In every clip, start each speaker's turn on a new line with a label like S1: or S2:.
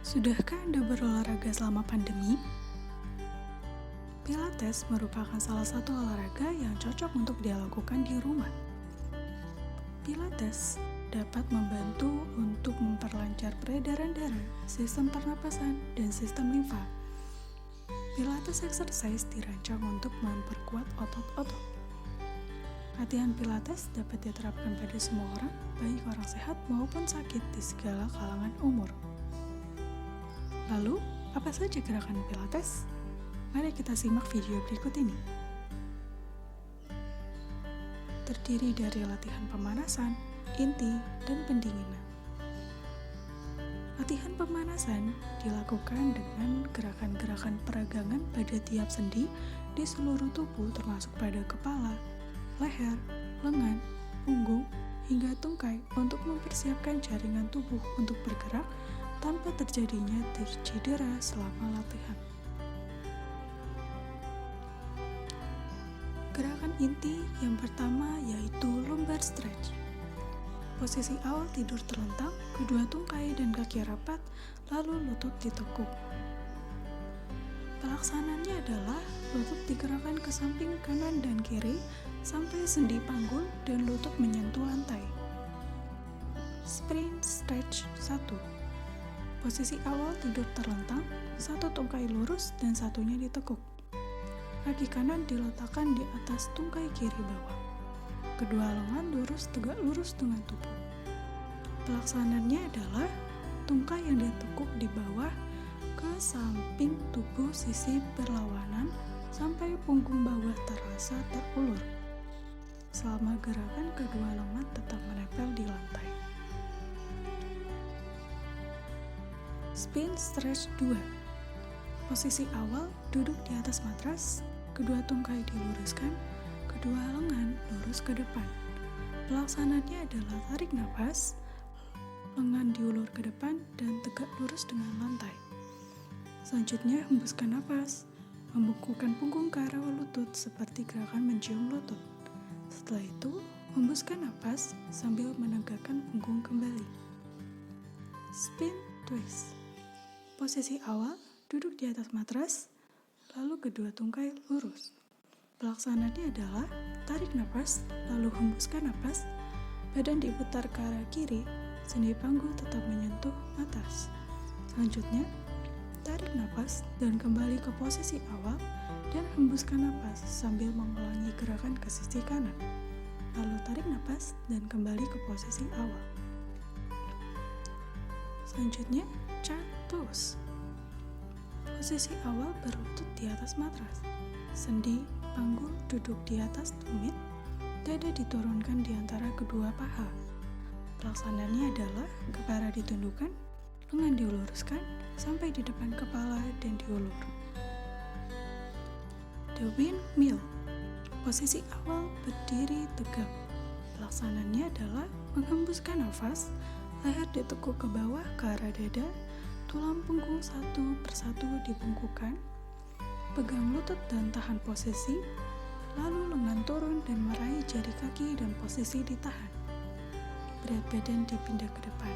S1: Sudahkah Anda berolahraga selama pandemi? Pilates merupakan salah satu olahraga yang cocok untuk dilakukan di rumah. Pilates dapat membantu untuk memperlancar peredaran darah, sistem pernapasan, dan sistem limfa. Pilates exercise dirancang untuk memperkuat otot-otot. Latihan Pilates dapat diterapkan pada semua orang, baik orang sehat maupun sakit di segala kalangan umur. Lalu, apa saja gerakan Pilates? Mari kita simak video berikut ini. Terdiri dari latihan pemanasan, inti, dan pendinginan. Latihan pemanasan dilakukan dengan gerakan-gerakan peragangan pada tiap sendi di seluruh tubuh termasuk pada kepala, leher, lengan, punggung, hingga tungkai untuk mempersiapkan jaringan tubuh untuk bergerak tanpa terjadinya cedera selama latihan. Gerakan inti yang pertama yaitu lumbar stretch. Posisi awal tidur terlentang, kedua tungkai dan kaki rapat, lalu lutut ditekuk. Pelaksanaannya adalah lutut digerakkan ke samping kanan dan kiri sampai sendi panggul dan lutut menyentuh lantai. Sprint stretch 1. Posisi awal tidur terlentang, satu tungkai lurus dan satunya ditekuk. Kaki kanan diletakkan di atas tungkai kiri bawah. Kedua lengan lurus tegak lurus dengan tubuh. Pelaksanaannya adalah tungkai yang ditekuk di bawah ke samping tubuh sisi berlawanan sampai punggung bawah terasa terulur. Selama gerakan kedua lengan tetap menempel di lantai. Spin stretch 2. Posisi awal duduk di atas matras, kedua tungkai diluruskan, kedua lengan lurus ke depan. Pelaksanaannya adalah tarik nafas, lengan diulur ke depan dan tegak lurus dengan lantai. Selanjutnya hembuskan nafas, membungkukkan punggung ke arah lutut seperti gerakan mencium lutut. Setelah itu, hembuskan nafas sambil menegakkan punggung kembali. Spin twist. Posisi awal duduk di atas matras, lalu kedua tungkai lurus. Pelaksanaannya adalah tarik nafas, lalu hembuskan nafas, badan diputar ke arah kiri, sendi panggul tetap menyentuh atas. Selanjutnya, tarik nafas dan kembali ke posisi awal dan hembuskan nafas sambil mengulangi gerakan ke sisi kanan. Lalu tarik nafas dan kembali ke posisi awal. Selanjutnya, chart pose. Posisi awal berlutut di atas matras. Sendi panggul duduk di atas tumit, dada diturunkan di antara kedua paha. Pelaksanaannya adalah kepala ditundukkan, lengan diluruskan sampai di depan kepala dan diulur. The windmill. Posisi awal berdiri tegak. Pelaksanaannya adalah menghembuskan nafas, leher ditekuk ke bawah ke arah dada, tulang punggung satu persatu dibungkukkan, pegang lutut dan tahan posisi, lalu lengan turun dan meraih jari kaki dan posisi ditahan. Berat badan dipindah ke depan.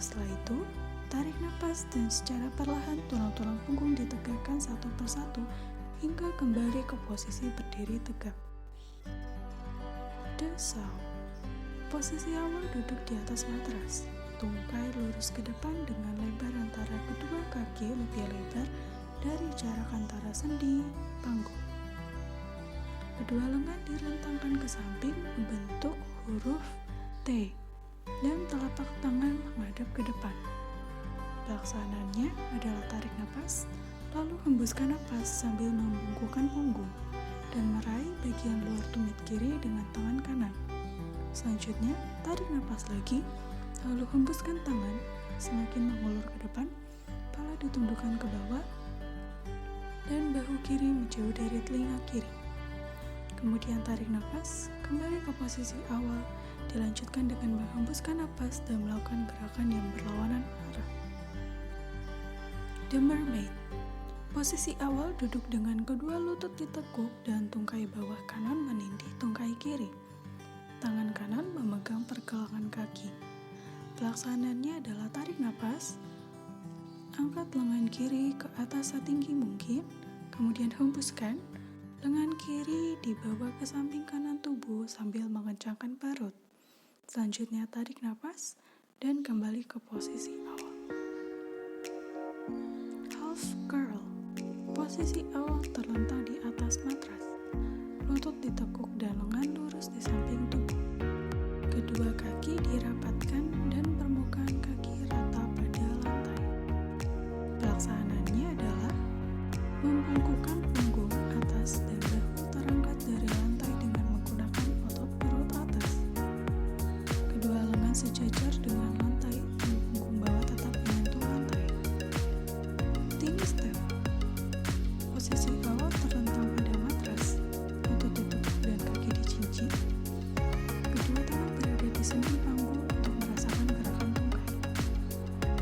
S1: Setelah itu, tarik nafas dan secara perlahan tulang-tulang punggung ditegakkan satu persatu hingga kembali ke posisi berdiri tegak. The Saw. Posisi awal duduk di atas matras. Tungkai lurus ke depan dengan lebar antara kedua kaki lebih lebar dari jarak antara sendi panggul. Kedua lengan direntangkan ke samping membentuk huruf T dan telapak tangan menghadap ke depan. Pelaksanaannya adalah tarik nafas, lalu hembuskan nafas sambil membungkukkan punggung dan meraih bagian luar tumit kiri dengan tangan kanan. Selanjutnya, tarik nafas lagi, lalu hembuskan tangan, semakin mengulur ke depan, kepala ditundukkan ke bawah, dan bahu kiri menjauh dari telinga kiri. Kemudian tarik nafas, kembali ke posisi awal, dilanjutkan dengan menghembuskan nafas dan melakukan gerakan yang berlawanan arah. The Mermaid. Posisi awal duduk dengan kedua lutut ditekuk dan tungkai bawah kanan menindih tungkai kiri. Tangan kanan memegang pergelangan kaki. Pelaksanaannya adalah tarik nafas, Angkat lengan kiri ke atas setinggi mungkin, kemudian hembuskan. Lengan kiri dibawa ke samping kanan tubuh sambil mengencangkan perut. Selanjutnya tarik napas dan kembali ke posisi awal. Half curl. Posisi awal terlentang di atas matras. Lutut ditekuk dan lengan lurus di samping tubuh. Kedua kaki dirapatkan dan permukaan kaki rata pada lantai. Pelaksanaannya adalah membungkukkan punggung atas dan bahu terangkat dari lantai dengan menggunakan otot perut atas. Kedua lengan sejajar dengan lantai dan punggung bawah tetap menyentuh lantai. Tiny step. Posisi awal terlentang pada matras, lutut ditekuk dan kaki dicincin. Kedua tangan berada di sendi panggung untuk merasakan gerakan tungkai.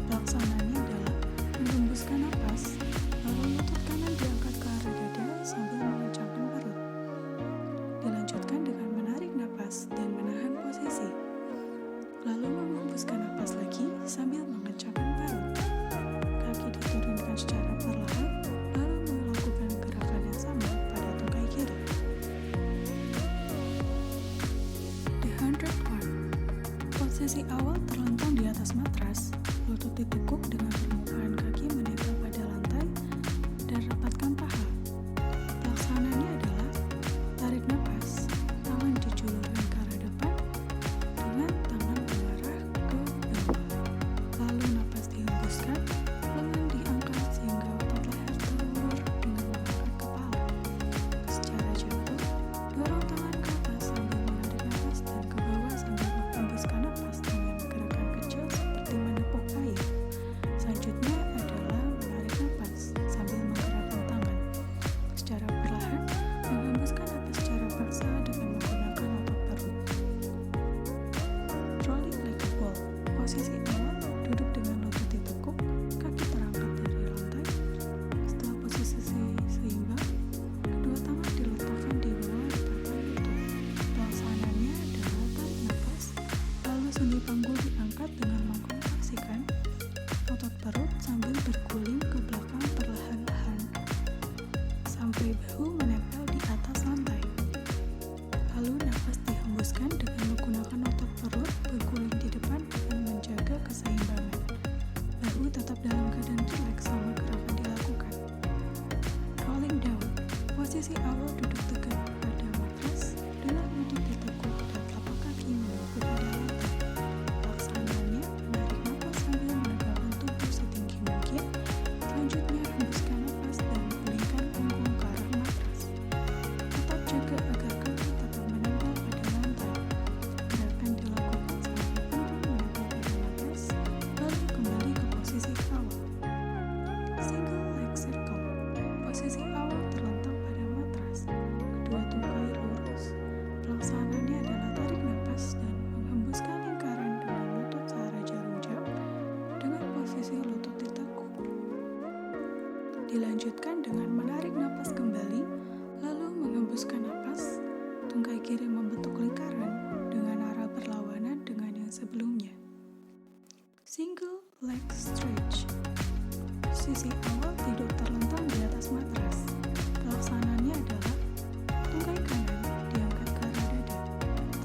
S1: Pelaksanaannya adalah menghembuskan napas, lalu lutut kanan diangkat ke arah dada sambil mengencangkan perut. Dilanjutkan dengan menarik napas dan menahan posisi. Lalu menghembuskan napas lagi sambil mengencangkan perut. Kaki diturunkan secara perlahan, lalu melakukan gerakan yang sama pada tungkai kiri. The 100 One. Posisi awal terlentang di atas matras, lutut ditekuk dengan permukaan kaki menempel pada lantai dan rapatkan paha. Pelaksanaannya adalah tarik napas, tangan dijulurkan ke arah depan dengan tangan mengarah ke bawah. Lalu napas dihembuskan, lengan diangkat sehingga otot leher terulur dengan mengangkat kepala. Secara jatuh, dorong tangan ke atas sambil menarik napas dan ke bawah sambil menghembuskan napas dengan gerakan kecil seperti menepuk air. Selanjutnya adalah menarik napas sambil menggerakkan tangan. Secara perlahan, menghembuskan napas secara paksa dengan menggunakan otot perut. Rolling like a ball. Posisi awal duduk dengan lutut ditekuk, kaki terangkat dari lantai. Setelah posisi seimbang, kedua tangan diletakkan di bawah batang lutut. Pelaksanaannya adalah tarik napas, lalu sendi panggul diangkat dengan mengkontraksikan otot perut sambil berguling ke belakang perlahan-lahan sampai bahu menempel di atas lantai. Lalu napas dihembuskan dengan menggunakan otot perut berguling di depan dengan menjaga keseimbangan. Bahu tetap dalam keadaan rileks selama gerakan dilakukan. Rolling down. Posisi awal duduk tegak pada matras dengan lutut ditekuk dan telapak kaki menunggu pada lantai. Pelaksanaannya menarik napas sambil menegakkan tubuh setinggi mungkin. Selanjutnya hembuskan napas dan gulingkan punggung ke arah matras. Tetap jaga agar kaki tetap menempel pada lantai. Gerakan dilakukan sampai punggung menempel pada matras, lalu kembali ke posisi awal. Single leg circle. Posisi awal terlentang pada matras, kedua tungkai lurus. Pelaksanaannya adalah tarik napas dan menghembuskan lingkaran dengan lutut searah jarum jam dengan posisi lutut ditekuk. Dilanjutkan dengan menarik napas kembali, lalu menghembuskan napas. Tungkai kiri membentuk lingkaran dengan arah berlawanan dengan yang sebelumnya. Single leg stretch. Posisi awal tidur terlentang di atas matras. Pelaksanaannya adalah tungkai kanan diangkat ke arah dada.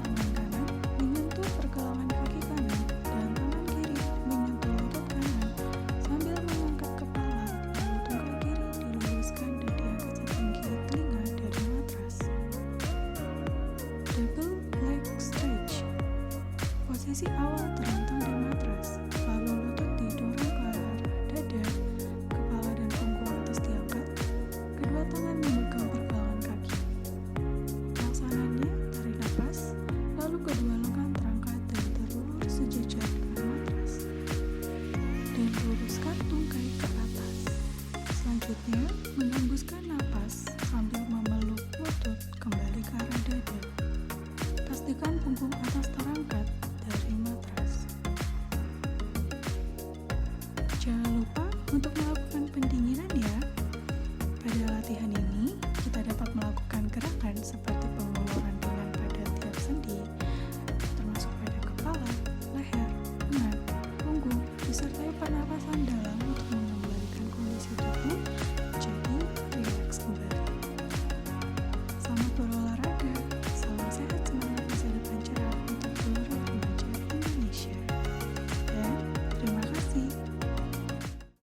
S1: Tangan kanan menyentuh pergelangan kaki kanan dan tangan kiri menyentuh lutut kanan sambil mengangkat kepala. Lalu tungkai kiri diluruskan dan diangkat setinggi telinga dari matras. Double leg stretch. Posisi awal terlentang di matras, lalu lutut didorong ke arah dada, kepala dan punggung atas diangkat, kedua tangan memegang pergelangan kaki. Pelaksanaannya tarik napas, lalu kedua lengan terangkat dan terulur sejajar dengan matras. Dan luruskan tungkai ke atas. Selanjutnya, menghembuskan napas sambil memeluk lutut kembali ke arah dada. Pastikan punggung atas terangkat dari matras. Jangan lupa untuk melakukan pendinginan ya. Pada latihan ini, kita dapat melakukan gerakan seperti penguluran ringan pada tiap sendi, termasuk pada kepala, leher, lengan, punggung, disertai pernapasan dalam untuk